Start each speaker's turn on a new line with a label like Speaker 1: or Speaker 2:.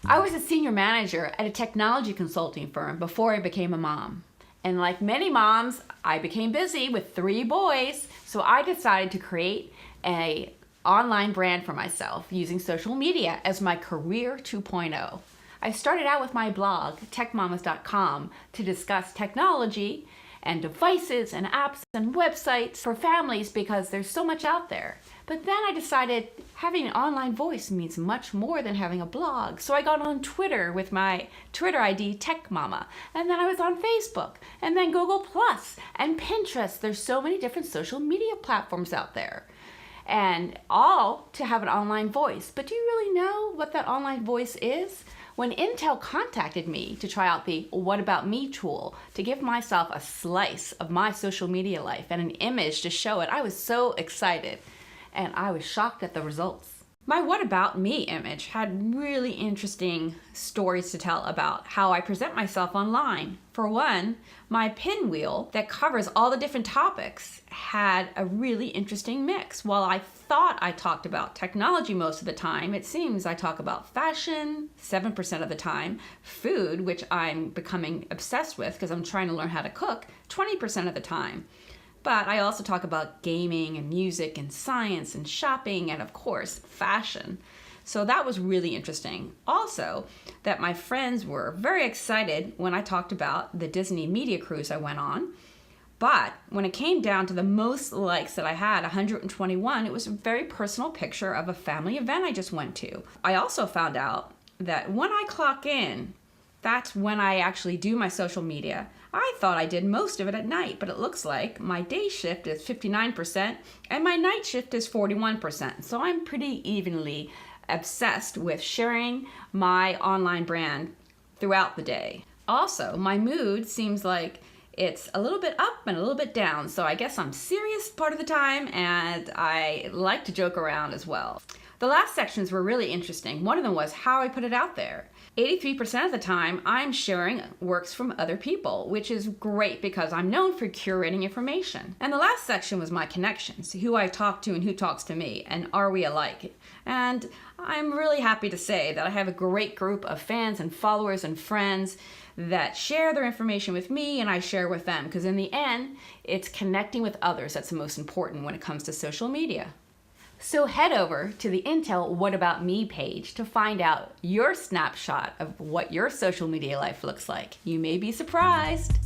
Speaker 1: I was a senior manager at a technology consulting firm before I became a mom. And like many moms, I became busy with 3 boys, so I decided to create an online brand for myself using social media as my career 2.0. I started out with my blog, TechMamas.com, to discuss technology and devices and apps and websites for families because there's so much out there. But then I decided having an online voice means much more than having a blog. So I got on Twitter with my Twitter ID, TechMama. And then I was on Facebook, and then Google Plus and Pinterest. There's so many different social media platforms out there. And all to have an online voice. But do you really know what that online voice is? When Intel contacted me to try out the What About Me tool to give myself a slice of my social media life and an image to show it, I was so excited. And I was shocked at the results. My What About Me image had really interesting stories to tell about how I present myself online. For one, my pinwheel that covers all the different topics had a really interesting mix. While I thought I talked about technology most of the time, it seems I talk about fashion 7% of the time, food, which I'm becoming obsessed with because I'm trying to learn how to cook, 20% of the time. But I also talk about gaming and music and science and shopping and, of course, fashion. So that was really interesting. Also, that my friends were very excited when I talked about the Disney media cruise I went on. But when it came down to the most likes that I had, 121, it was a very personal picture of a family event I just went to. I also found out that when I clock in, that's when I actually do my social media. I thought I did most of it at night, but it looks like my day shift is 59% and my night shift is 41%. So I'm pretty evenly obsessed with sharing my online brand throughout the day. Also, my mood seems like it's a little bit up and a little bit down. So I guess I'm serious part of the time and I like to joke around as well. The last sections were really interesting. One of them was how I put it out there. 83% of the time, I'm sharing works from other people, which is great because I'm known for curating information. And the last section was my connections, who I talk to and who talks to me, and are we alike? And I'm really happy to say that I have a great group of fans and followers and friends that share their information with me and I share with them, because in the end, it's connecting with others that's the most important when it comes to social media. So head over to the Intel What About Me page to find out your snapshot of what your social media life looks like. You may be surprised.